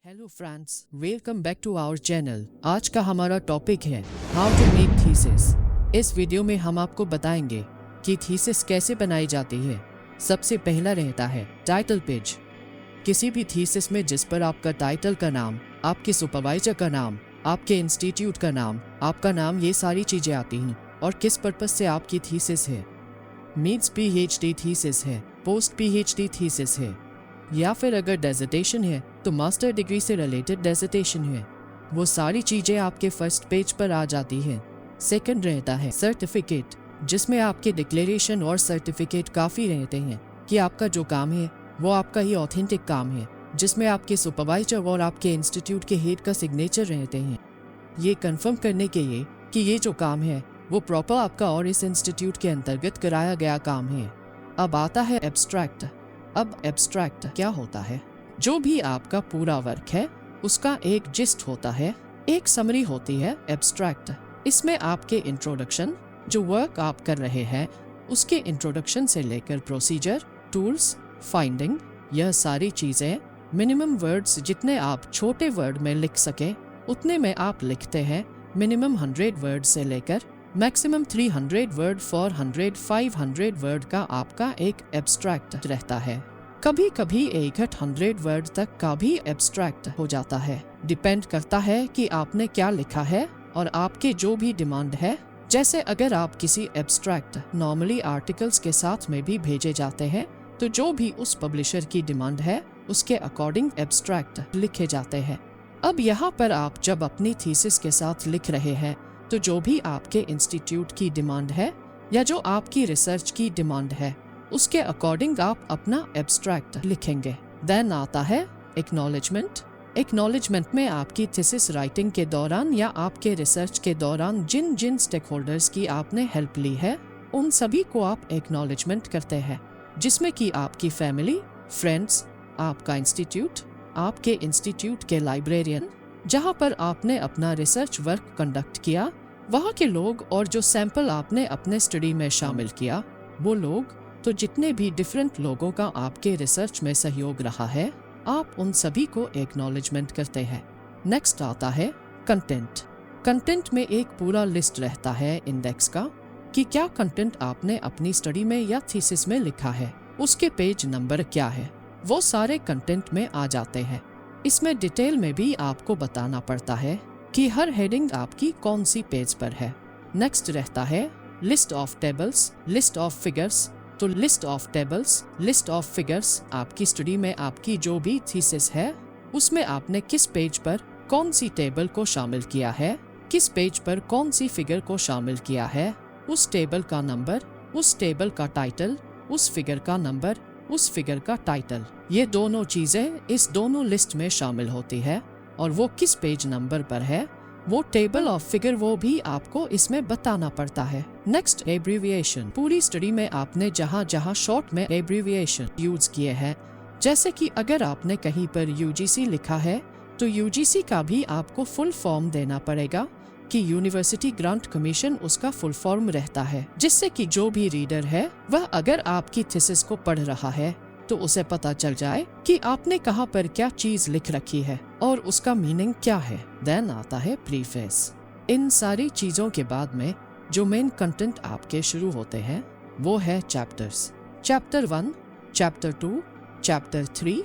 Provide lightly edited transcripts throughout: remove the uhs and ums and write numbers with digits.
Hello friends, welcome back to our channel. आज का हमारा टॉपिक है हाउ टू मेक थीसिस। इस वीडियो में हम आपको बताएंगे कि थीसिस कैसे बनाई जाती है। सबसे पहला रहता है टाइटल पेज। किसी भी थीसिस में जिस पर आपका टाइटल का नाम, आपके सुपरवाइजर का नाम, आपके इंस्टीट्यूट का नाम, आपका नाम, ये सारी चीजें आती हैं और किस पर्पस से आपकी थीसिस है। मीन्स PhD थीसिस है, पोस्ट PhD थीसिस है, या फिर अगर डेजर्टेशन है तो मास्टर डिग्री से रिलेटेड डेजर्टेशन है। वो सारी चीजें आपके फर्स्ट पेज पर आ जाती हैं। सेकंड रहता है सर्टिफिकेट, जिसमें आपके डिक्लेरेशन और सर्टिफिकेट काफ़ी रहते हैं कि आपका जो काम है वो आपका ही ऑथेंटिक काम है, जिसमें आपके सुपरवाइजर और आपके इंस्टीट्यूट के हेड का सिग्नेचर रहते हैं। ये कंफर्म करने के लिए कि ये जो काम है वो प्रॉपर आपका और इस इंस्टीट्यूट के अंतर्गत कराया गया काम है। अब आता है एब्स्ट्रैक्ट। अब एब्स्ट्रैक्ट क्या होता है? जो भी आपका पूरा वर्क है उसका एक जिस्ट होता है, एक समरी होती है एब्स्ट्रैक्ट। इसमें आपके इंट्रोडक्शन, जो वर्क आप कर रहे हैं उसके इंट्रोडक्शन से लेकर प्रोसीजर, टूल्स, फाइंडिंग, यह सारी चीज़ें मिनिमम वर्ड्स जितने आप छोटे वर्ड में लिख सकें उतने में आप लिखते हैं। मिनिमम 100 वर्ड से लेकर मैक्सिमम 300 वर्ड, 400, 500 वर्ड का आपका एक एब्स्ट्रैक्ट रहता है। कभी कभी 100 वर्ड तक का भी एब्स्ट्रैक्ट हो जाता है। डिपेंड करता है कि आपने क्या लिखा है और आपके जो भी डिमांड है। जैसे अगर आप किसी एब्स्ट्रैक्ट नॉर्मली आर्टिकल्स के साथ में भी भेजे जाते हैं तो जो भी उस पब्लिशर की डिमांड है उसके अकॉर्डिंग एब्स्ट्रैक्ट लिखे जाते हैं। अब यहाँ पर आप जब अपनी थीसिस के साथ लिख रहे हैं तो जो भी आपके इंस्टीट्यूट की डिमांड है या जो आपकी रिसर्च की डिमांड है उसके अकॉर्डिंग आप अपना एब्स्ट्रैक्ट लिखेंगे। देन आता है एक्नॉलेजमेंट। एक्नॉलेजमेंट में आपकी थीसिस राइटिंग के दौरान या आपके रिसर्च के दौरान जिन जिन स्टेक होल्डर्स की आपने हेल्प ली है उन सभी को आप एक्नॉलेजमेंट करते हैं, जिसमें कि आपकी फैमिली, फ्रेंड्स, आपका इंस्टीट्यूट, आपके इंस्टीट्यूट के लाइब्रेरियन, जहाँ पर आपने अपना रिसर्च वर्क कंडक्ट किया, वहाँ के लोग, और जो सैंपल आपने अपने स्टडी में शामिल किया वो लोग, तो जितने भी डिफरेंट लोगों का आपके रिसर्च में सहयोग रहा है आप उन सभी को एक्नॉलेजमेंट करते हैं। नेक्स्ट आता है कंटेंट। कंटेंट में एक पूरा लिस्ट रहता है इंडेक्स का कि क्या कंटेंट आपने अपनी स्टडी में या थीसिस में लिखा है, उसके पेज नंबर क्या है, वो सारे कंटेंट में आ जाते हैं। इसमें डिटेल में भी आपको बताना पड़ता है कि हर हेडिंग आपकी कौन सी पेज पर है। नेक्स्ट रहता है list of tables, list of figures. तो list of tables, list of figures, आपकी स्टडी में आपकी जो भी थीसिस है उसमें आपने किस पेज पर कौन सी टेबल को शामिल किया है, किस पेज पर कौन सी फिगर को शामिल किया है, उस टेबल का नंबर, उस टेबल का टाइटल, उस फिगर का नंबर, उस फिगर का टाइटल, ये दोनों चीजें इस दोनों लिस्ट में शामिल होती है। और वो किस पेज नंबर पर है, वो टेबल ऑफ फिगर, वो भी आपको इसमें बताना पड़ता है। Next abbreviation. पूरी स्टडी में आपने जहाँ जहाँ शॉर्ट में एब्रीविएशन यूज किए हैं, जैसे कि अगर आपने कहीं पर UGC लिखा है तो UGC का भी आपको फुल फॉर्म देना पड़ेगा कि यूनिवर्सिटी ग्रांट कमीशन उसका फुल फॉर्म रहता है, जिससे कि जो भी रीडर है वह अगर आपकी थीसिस को पढ़ रहा है तो उसे पता चल जाए कि आपने कहाँ पर क्या चीज लिख रखी है और उसका मीनिंग क्या है। देन आता है प्रीफेस। इन सारी चीजों के बाद में जो मेन कंटेंट आपके शुरू होते हैं वो है chapters. Chapter 1, chapter 2, chapter 3,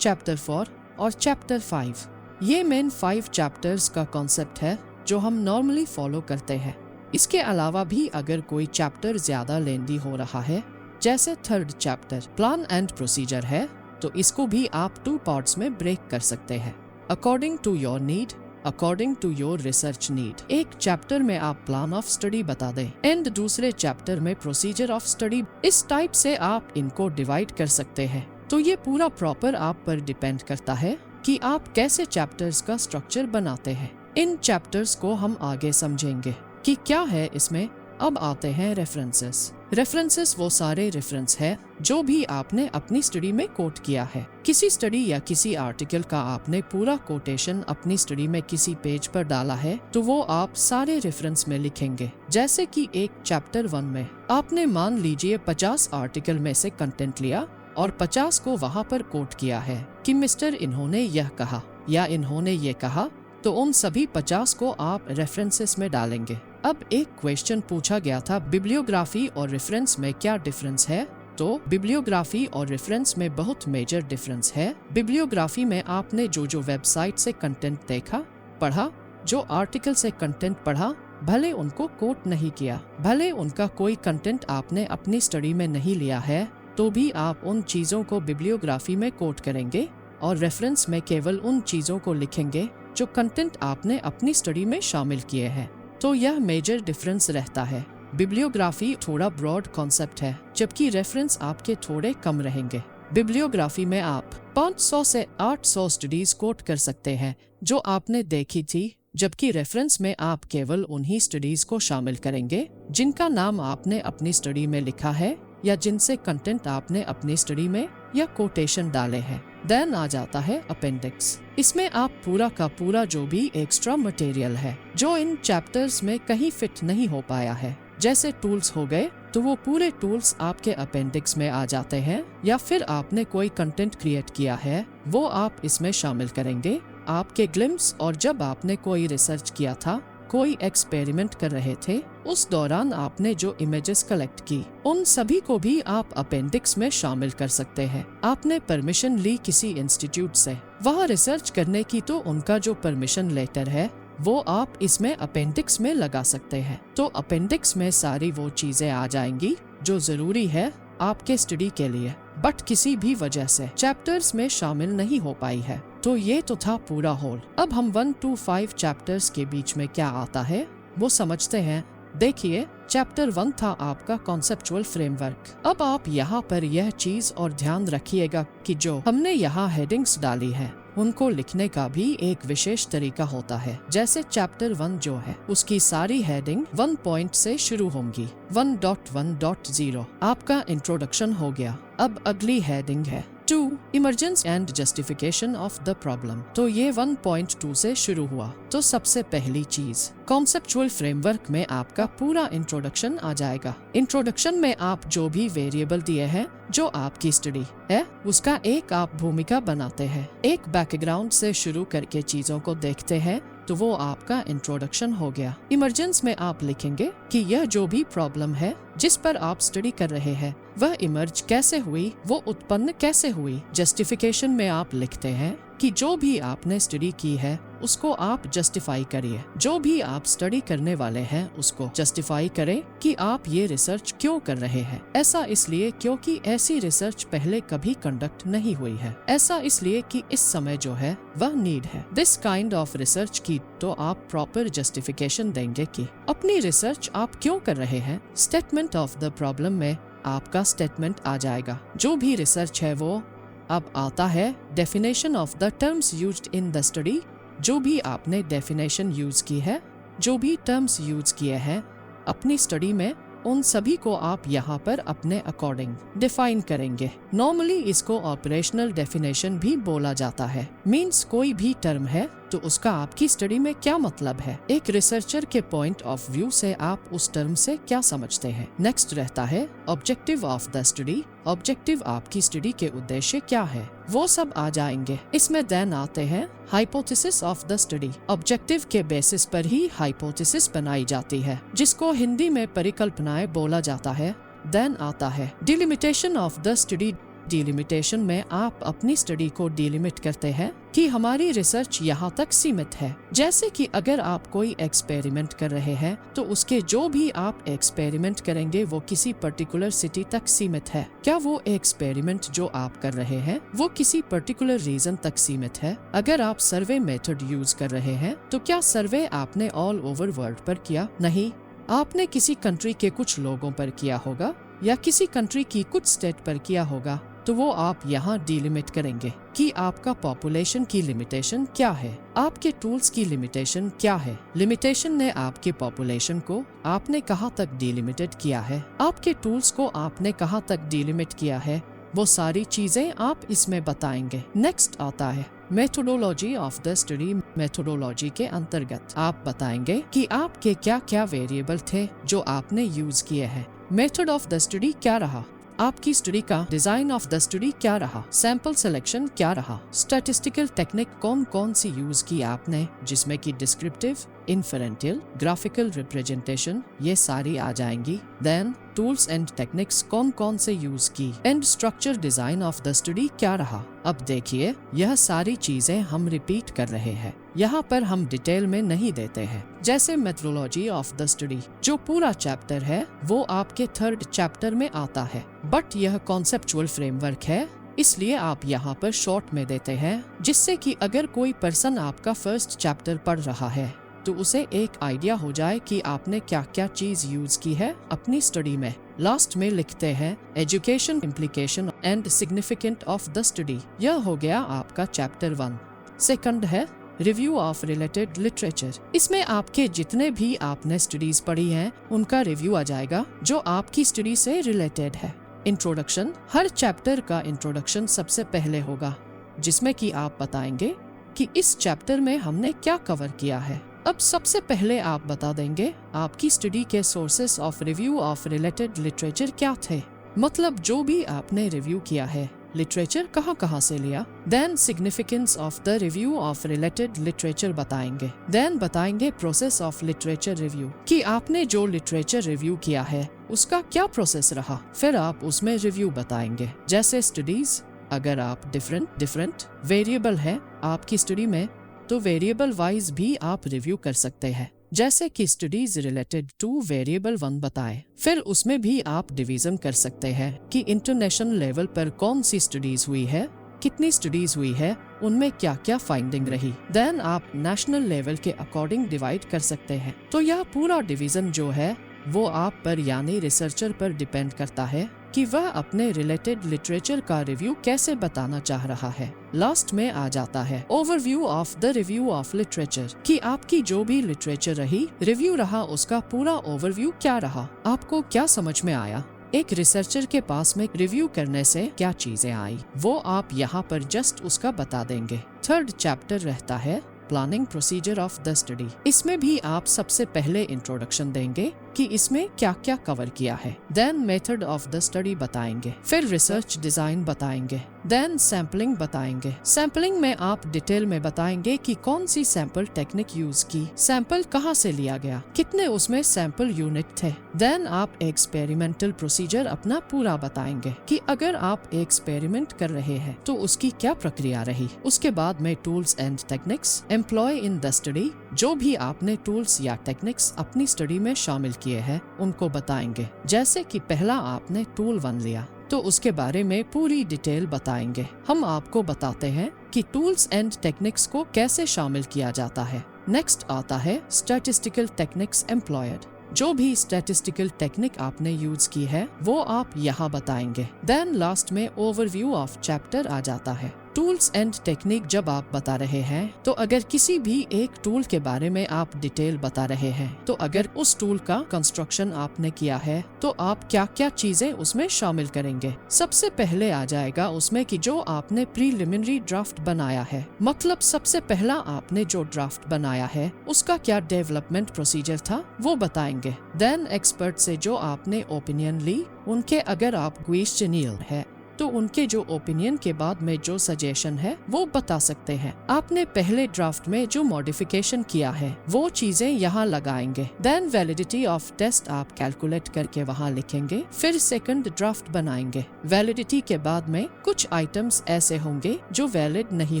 chapter 4 और चैप्टर 5। ये मेन 5 चैप्टर्स का कॉन्सेप्ट है जो हम नॉर्मली फॉलो करते हैं। इसके अलावा भी अगर कोई चैप्टर ज्यादा लेंदी हो रहा है, जैसे 3rd chapter plan and procedure है, तो इसको भी आप 2 पार्ट्स में ब्रेक कर सकते हैं according to your need, according to your research need. एक चैप्टर में आप प्लान ऑफ स्टडी बता दें एंड दूसरे चैप्टर में प्रोसीजर ऑफ स्टडी। इस टाइप से आप इनको डिवाइड कर सकते हैं। तो ये पूरा प्रॉपर आप पर डिपेंड करता है कि आप कैसे चैप्टर्स का स्ट्रक्चर बनाते हैं। इन चैप्टर्स को हम आगे समझेंगे कि क्या है इसमें। अब आते हैं रेफरेंसेस। रेफरेंसेस वो सारे रेफरेंस है जो भी आपने अपनी स्टडी में कोट किया है। किसी स्टडी या किसी आर्टिकल का आपने पूरा कोटेशन अपनी स्टडी में किसी पेज पर डाला है तो वो आप सारे रेफरेंस में लिखेंगे। जैसे कि एक चैप्टर 1 में आपने मान लीजिए 50 आर्टिकल में से कंटेंट लिया और 50 को वहाँ पर कोट किया है कि मिस्टर इन्होंने यह कहा। या इन्होंने ये कहा, तो उन सभी 50 को आप रेफरेंसेस में डालेंगे। अब एक क्वेश्चन पूछा गया था, बिब्लियोग्राफी और रेफरेंस में क्या डिफरेंस है? तो बिब्लियोग्राफी और रेफरेंस में बहुत मेजर डिफरेंस है। बिब्लियोग्राफी में आपने जो वेबसाइट से कंटेंट देखा, पढ़ा, जो आर्टिकल से कंटेंट पढ़ा, भले उनको कोट नहीं किया, भले उनका कोई कंटेंट आपने अपनी स्टडी में नहीं लिया है, तो भी आप उन चीज़ों को बिब्लियोग्राफी में कोट करेंगे और रेफरेंस में केवल उन चीज़ों को लिखेंगे जो कंटेंट आपने अपनी स्टडी में शामिल किए हैं। तो यह मेजर डिफरेंस रहता है। बिब्लियोग्राफी थोड़ा ब्रॉड कॉन्सेप्ट है, जबकि रेफरेंस आपके थोड़े कम रहेंगे। बिब्लियोग्राफी में आप 500 से 800 स्टडीज कोट कर सकते हैं जो आपने देखी थी, जबकि रेफरेंस में आप केवल उन्हीं स्टडीज को शामिल करेंगे जिनका नाम आपने अपनी स्टडी में लिखा है या जिनसे कंटेंट आपने अपनी स्टडी में या कोटेशन डाले हैं। देन आ जाता है अपेंडिक्स। इसमें आप पूरा का पूरा जो भी एक्स्ट्रा मटेरियल है जो इन चैप्टर्स में कहीं फिट नहीं हो पाया है, जैसे टूल्स हो गए, तो वो पूरे टूल्स आपके अपेंडिक्स में आ जाते हैं, या फिर आपने कोई कंटेंट क्रिएट किया है वो आप इसमें शामिल करेंगे। आपके ग्लिम्स और जब आपने कोई रिसर्च किया था, कोई एक्सपेरिमेंट कर रहे थे, उस दौरान आपने जो इमेजेस कलेक्ट की, उन सभी को भी आप अपेंडिक्स में शामिल कर सकते हैं। आपने परमिशन ली किसी इंस्टीट्यूट से वहाँ रिसर्च करने की, तो उनका जो परमिशन लेटर है वो आप इसमें अपेंडिक्स में लगा सकते हैं। तो अपेंडिक्स में सारी वो चीजें आ जाएंगी जो जरूरी है आपके स्टडी के लिए, बट किसी भी वजह से चैप्टर्स में शामिल नहीं हो पाई है। तो ये तो था पूरा होल। अब हम 1 to 5 चैप्टर्स के बीच में क्या आता है वो समझते हैं। देखिए, चैप्टर 1 था आपका कॉन्सेप्चुअल फ्रेमवर्क। अब आप यहाँ पर यह चीज और ध्यान रखिएगा कि जो हमने यहाँ हेडिंग्स डाली है उनको लिखने का भी एक विशेष तरीका होता है। जैसे चैप्टर 1 जो है उसकी सारी हेडिंग 1 पॉइंट से शुरू होंगी। 1.1.0 आपका इंट्रोडक्शन हो गया। अब अगली हेडिंग है 2 emergence and justification of the problem. तो ये 1.2 से शुरू हुआ। तो सबसे पहली चीज कॉन्सेप्चुअल फ्रेमवर्क में आपका पूरा इंट्रोडक्शन आ जाएगा। इंट्रोडक्शन में आप जो भी वेरिएबल दिए हैं जो आपकी स्टडी है उसका एक आप भूमिका बनाते हैं। एक बैकग्राउंड से शुरू करके चीजों को देखते हैं, तो वो आपका इंट्रोडक्शन हो गया। इमरजेंस में आप लिखेंगे कि यह जो भी प्रॉब्लम है जिस पर आप स्टडी कर रहे हैं वह इमर्ज कैसे हुई, वो उत्पन्न कैसे हुई। जस्टिफिकेशन में आप लिखते हैं कि जो भी आपने स्टडी की है उसको आप जस्टिफाई करिए। जो भी आप स्टडी करने वाले हैं उसको जस्टिफाई करें कि आप ये रिसर्च क्यों कर रहे हैं। ऐसा इसलिए क्योंकि ऐसी रिसर्च पहले कभी कंडक्ट नहीं हुई है। ऐसा इसलिए कि इस समय जो है वह नीड है दिस काइंड ऑफ रिसर्च की। तो आप प्रॉपर जस्टिफिकेशन देंगे कि अपनी रिसर्च आप क्यों कर रहे हैं। स्टेटमेंट ऑफ द प्रॉब्लम में आपका स्टेटमेंट आ जाएगा। जो भी रिसर्च है वो अब आता है definition of the terms used in the study. जो भी आपने डेफिनेशन यूज की है, जो भी टर्म्स यूज किए हैं अपनी स्टडी में, उन सभी को आप यहाँ पर अपने अकॉर्डिंग डिफाइन करेंगे। नॉर्मली इसको ऑपरेशनल डेफिनेशन भी बोला जाता है। मींस कोई भी टर्म है तो उसका आपकी स्टडी में क्या मतलब है। एक रिसर्चर के पॉइंट ऑफ व्यू से आप उस टर्म से क्या समझते हैं। नेक्स्ट रहता है objective of the study. Objective आपकी स्टडी के उद्देश्य क्या है वो सब आ जाएंगे। इसमें देन आते हैं hypothesis of the study. Objective के बेसिस पर ही हाइपोथेसिस बनाई जाती है, जिसको हिंदी में परिकल्पनाएं बोला जाता है। देन आता है delimitation of the study. Delimitation में आप अपनी स्टडी को डिलिमिट करते हैं कि हमारी रिसर्च यहाँ तक सीमित है। जैसे कि अगर आप कोई एक्सपेरिमेंट कर रहे हैं तो उसके जो भी आप एक्सपेरिमेंट करेंगे वो किसी पर्टिकुलर सिटी तक सीमित है। क्या वो एक्सपेरिमेंट जो आप कर रहे हैं वो किसी पर्टिकुलर रीजन तक सीमित है। अगर आप सर्वे मेथड यूज कर रहे हैं तो क्या सर्वे आपने ऑल ओवर वर्ल्ड पर किया? नहीं, आपने किसी कंट्री के कुछ लोगों पर किया होगा या किसी कंट्री की कुछ स्टेट पर किया होगा। तो वो आप यहाँ डिलिमिट करेंगे कि आपका पॉपुलेशन की लिमिटेशन क्या है, आपके टूल्स की लिमिटेशन क्या है। लिमिटेशन ने आपके पॉपुलेशन को आपने कहाँ तक डिलिमिटेड किया है, आपके टूल्स को आपने कहाँ तक डिलिमिट किया है, वो सारी चीजें आप इसमें बताएंगे। नेक्स्ट आता है methodology of the study. Methodology के अंतर्गत आप बताएंगे कि आपके क्या क्या वेरिएबल थे जो आपने यूज किए हैं। मेथड ऑफ द स्टडी क्या रहा, आपकी स्टडी का डिजाइन ऑफ द स्टडी क्या रहा, सैंपल सिलेक्शन क्या रहा, स्टैटिस्टिकल टेक्निक कौन कौन सी यूज की आपने, जिसमें कि डिस्क्रिप्टिव, इन्फरेंशियल, ग्राफिकल रिप्रेजेंटेशन ये सारी आ जाएंगी। देन टूल्स एंड टेक्निक्स कौन कौन से यूज की, and structure design of the study क्या रहा। अब देखिए, यह सारी चीजें हम रिपीट कर रहे हैं, यहाँ पर हम डिटेल में नहीं देते हैं। जैसे मेथोडोलॉजी ऑफ द स्टडी, जो पूरा चैप्टर है वो आपके 3rd चैप्टर में आता है, बट यह कॉन्सेप्चुअल फ्रेमवर्क है, इसलिए आप यहाँ पर शॉर्ट में देते हैं, जिससे कि अगर कोई पर्सन आपका 1st चैप्टर पढ़ रहा है तो उसे एक आइडिया हो जाए कि आपने क्या क्या चीज यूज की है अपनी स्टडी में। लास्ट में लिखते हैं education, implication and significant of the study. यह हो गया आपका चैप्टर 1। सेकंड है रिव्यू ऑफ रिलेटेड लिटरेचर। इसमें आपके जितने भी आपने स्टडीज पढ़ी हैं उनका रिव्यू आ जाएगा जो आपकी स्टडी से रिलेटेड है। इंट्रोडक्शन, हर चैप्टर का इंट्रोडक्शन सबसे पहले होगा, जिसमें कि आप बताएंगे कि इस चैप्टर में हमने क्या कवर किया है। अब सबसे पहले आप बता देंगे आपकी स्टडी के sources of review of related literature क्या थे, मतलब जो भी आपने रिव्यू किया है लिटरेचर कहाँ से लिया। Then significance of the review of related literature बताएंगे। देन बताएंगे प्रोसेस ऑफ लिटरेचर रिव्यू, कि आपने जो लिटरेचर रिव्यू किया है उसका क्या प्रोसेस रहा। फिर आप उसमें रिव्यू बताएंगे, जैसे स्टडीज, अगर आप डिफरेंट वेरिएबल है आपकी स्टडी में तो वेरिएबल वाइज भी आप रिव्यू कर सकते हैं, जैसे कि स्टडीज रिलेटेड टू वेरिएबल 1 बताए। फिर उसमें भी आप डिवीजन कर सकते हैं कि इंटरनेशनल लेवल पर कौन सी स्टडीज हुई है, कितनी स्टडीज हुई है, उनमें क्या क्या फाइंडिंग रही। देन आप नेशनल लेवल के अकॉर्डिंग डिवाइड कर सकते हैं। तो यह पूरा डिवीजन जो है वो आप पर यानी रिसर्चर पर डिपेंड करता है कि वह अपने रिलेटेड लिटरेचर का रिव्यू कैसे बताना चाह रहा है। लास्ट में आ जाता है overview of the review of literature, कि आपकी जो भी लिटरेचर रही, रिव्यू रहा, उसका पूरा ओवरव्यू क्या रहा, आपको क्या समझ में आया, एक रिसर्चर के पास में रिव्यू करने से क्या चीजें आई, वो आप यहाँ पर जस्ट उसका बता देंगे। 3rd चैप्टर रहता है planning procedure of the study. इसमें भी आप सबसे पहले इंट्रोडक्शन देंगे कि इसमें क्या क्या कवर किया है। Then method of the study बताएंगे, फिर रिसर्च डिजाइन बताएंगे, देन सैम्पलिंग बताएंगे। सैम्पलिंग में आप डिटेल में बताएंगे कि कौन सी सैंपल टेक्निक यूज की, सैंपल कहाँ से लिया गया, कितने उसमें सैंपल यूनिट थे। देन आप एक्सपेरिमेंटल प्रोसीजर अपना पूरा बताएंगे कि अगर आप एक्सपेरिमेंट कर रहे हैं तो उसकी क्या प्रक्रिया रही। उसके बाद में tools and techniques employ in the study, जो भी आपने टूल्स या टेक्निक्स अपनी स्टडी में शामिल किए हैं उनको बताएंगे। जैसे कि पहला आपने टूल 1 लिया तो उसके बारे में पूरी डिटेल बताएंगे। हम आपको बताते हैं कि टूल्स एंड टेक्निक्स को कैसे शामिल किया जाता है। नेक्स्ट आता है स्टैटिस्टिकल टेक्निक्स एम्प्लॉयड, जो भी स्टैटिस्टिकल टेक्निक आपने यूज की है वो आप यहाँ बताएंगे। देन लास्ट में ओवरव्यू ऑफ चैप्टर आ जाता है। टूल्स एंड टेक्निक जब आप बता रहे हैं तो अगर किसी भी एक टूल के बारे में आप डिटेल बता रहे हैं तो अगर उस टूल का कंस्ट्रक्शन आपने किया है तो आप क्या क्या चीजें उसमें शामिल करेंगे। सबसे पहले आ जाएगा उसमें कि जो आपने प्रीलिमिनरी ड्राफ्ट बनाया है, मतलब सबसे पहला आपने जो ड्राफ्ट बनाया है उसका क्या डेवलपमेंट प्रोसीजर था वो बताएंगे। देन एक्सपर्ट से जो आपने ओपिनियन ली उनके अगर आप क्वेश्चनियर है तो उनके जो ओपिनियन के बाद में जो सजेशन है वो बता सकते हैं। आपने पहले ड्राफ्ट में जो मॉडिफिकेशन किया है वो चीजें यहाँ लगाएंगे। देन वैलिडिटी ऑफ टेस्ट आप कैलकुलेट करके वहाँ लिखेंगे। फिर सेकंड ड्राफ्ट बनाएंगे। वैलिडिटी के बाद में कुछ आइटम्स ऐसे होंगे जो वैलिड नहीं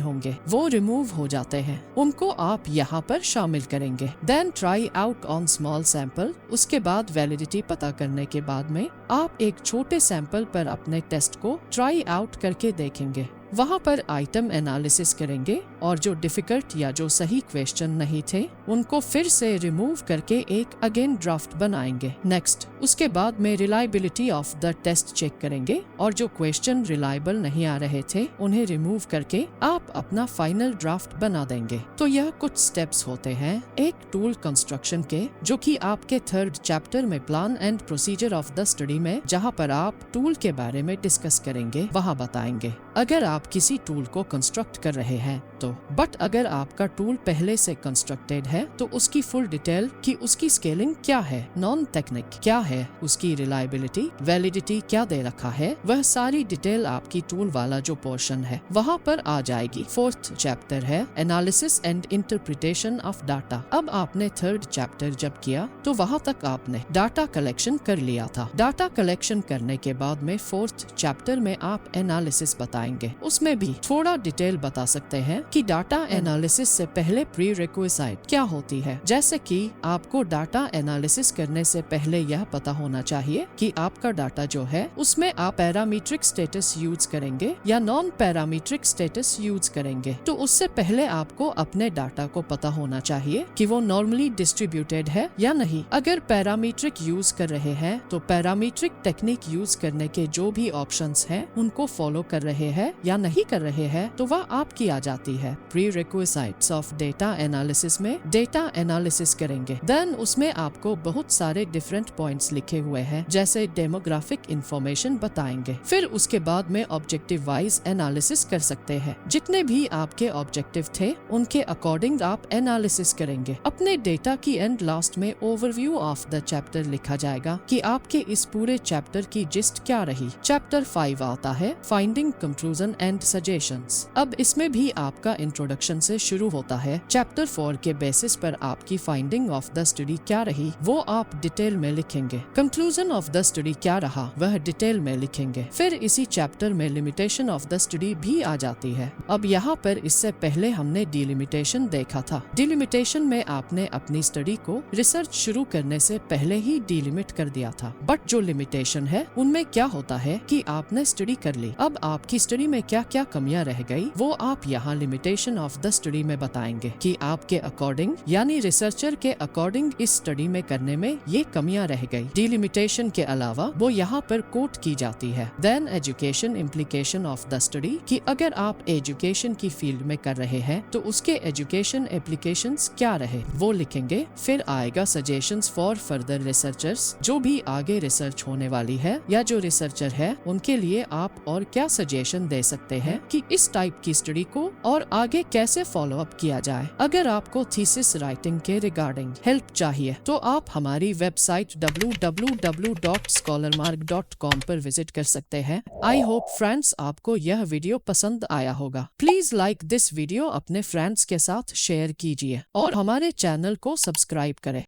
होंगे, वो रिमूव हो जाते हैं, उनको आप यहाँ पर शामिल करेंगे। Then try out on small sample. उसके बाद वैलिडिटी पता करने के बाद में आप एक छोटे सैंपल पर अपने टेस्ट को ट्राई आउट करके देखेंगे। वहाँ पर आइटम एनालिसिस करेंगे और जो डिफिकल्ट या जो सही क्वेश्चन नहीं थे उनको फिर से रिमूव करके एक अगेन ड्राफ्ट बनाएंगे। नेक्स्ट उसके बाद में reliability of the test check करेंगे और जो क्वेश्चन रिलायबल नहीं आ रहे थे उन्हें रिमूव करके आप अपना फाइनल ड्राफ्ट बना देंगे। तो यह कुछ स्टेप्स होते हैं एक टूल कंस्ट्रक्शन के, जो कि आपके 3rd चैप्टर में plan and procedure of the study में, जहाँ पर आप टूल के बारे में डिस्कस करेंगे, वहाँ बताएंगे। अगर आप किसी टूल को कंस्ट्रक्ट कर रहे हैं तो बट अगर आपका टूल पहले से कंस्ट्रक्टेड है तो उसकी फुल डिटेल कि उसकी स्केलिंग क्या है, नॉन टेक्निक क्या है, उसकी रिलायबिलिटी वैलिडिटी क्या दे रखा है, वह सारी डिटेल आपकी टूल वाला जो पोर्शन है वहाँ पर आ जाएगी। फोर्थ चैप्टर है analysis and interpretation of data. अब आपने थर्ड चैप्टर जब किया तो वहाँ तक आपने डाटा कलेक्शन कर लिया था। डाटा कलेक्शन करने के बाद में फोर्थ चैप्टर में आप एनालिसिस बताएंगे। उसमें भी थोड़ा डिटेल बता सकते हैं कि डाटा एनालिसिस से पहले प्री रिक्विजिट क्या होती है। जैसे कि आपको डाटा एनालिसिस करने से पहले यह पता होना चाहिए कि आपका डाटा जो है उसमें आप पैरामीट्रिक स्टेटस यूज करेंगे या नॉन पैरामीट्रिक स्टेटस यूज करेंगे। तो उससे पहले आपको अपने डाटा को पता होना चाहिए कि वो नॉर्मली डिस्ट्रीब्यूटेड है या नहीं। अगर पैरामीट्रिक यूज कर रहे हैं तो पैरामीट्रिक टेक्निक यूज करने के जो भी ऑप्शंस हैं उनको फॉलो कर रहे हैं या नहीं कर रहे हैं तो वह आपकी आ जाती है। Pre requisites of data analysis में डेटा एनालिसिस करेंगे। देन उसमें आपको बहुत सारे डिफरेंट पॉइंट्स लिखे हुए हैं जैसे डेमोग्राफिक इंफॉर्मेशन बताएंगे। फिर उसके बाद में ऑब्जेक्टिव वाइज एनालिसिस कर सकते हैं। जितने भी आपके ऑब्जेक्टिव थे उनके अकॉर्डिंग आप एनालिसिस करेंगे। अपने डेटा की एंड लास्ट में ओवरव्यू ऑफ द चैप्टर लिखा जाएगा कि आपके इस पूरे चैप्टर की जिस्ट क्या रही। चैप्टर 5 आता है फाइंडिंग, कंक्लूजन एंड सजेशंस। अब इसमें भी आपका इंट्रोडक्शन से शुरू होता है। चैप्टर 4 के बेसिस पर आपकी फाइंडिंग ऑफ द स्टडी क्या रही वो आप डिटेल में लिखेंगे। कंक्लूजन ऑफ द स्टडी क्या रहा वह डिटेल में लिखेंगे। फिर इसी चैप्टर में लिमिटेशन ऑफ द स्टडी भी आ जाती है। अब यहाँ पर इससे पहले हमने डिलिमिटेशन देखा था। डिलिमिटेशन में आपने अपनी स्टडी को रिसर्च शुरू करने से पहले ही डिलिमिट कर दिया था। बट जो लिमिटेशन है उनमें क्या होता है कि आपने स्टडी कर ली, अब आपकी स्टडी में क्या क्या कमियां रह गई वो आप यहाँ लिमिटेशन ऑफ द स्टडी में बताएंगे कि आपके अकॉर्डिंग यानी रिसर्चर के अकॉर्डिंग इस स्टडी में करने में ये कमियां रह गई। डिलिमिटेशन के अलावा वो यहाँ पर कोट की जाती है। Then education implication of the study कि अगर आप एजुकेशन की फील्ड में कर रहे हैं तो उसके एजुकेशन एप्लीकेशंस क्या रहे वो लिखेंगे। फिर आएगा सजेशंस फॉर फर्दर रिसर्चर्स, जो भी आगे रिसर्च होने वाली है या जो रिसर्चर है उनके लिए आप और क्या सजेशन दे सकते हैं कि इस टाइप की स्टडी को और आगे कैसे फॉलो अप किया जाए। अगर आपको थीसिस राइटिंग के रिगार्डिंग हेल्प चाहिए तो आप हमारी वेबसाइट www.scholarmark.com पर विजिट कर सकते हैं। आई होप फ्रेंड्स आपको यह वीडियो पसंद आया होगा। प्लीज लाइक दिस वीडियो, अपने फ्रेंड्स के साथ शेयर कीजिए और हमारे चैनल को सब्सक्राइब करें।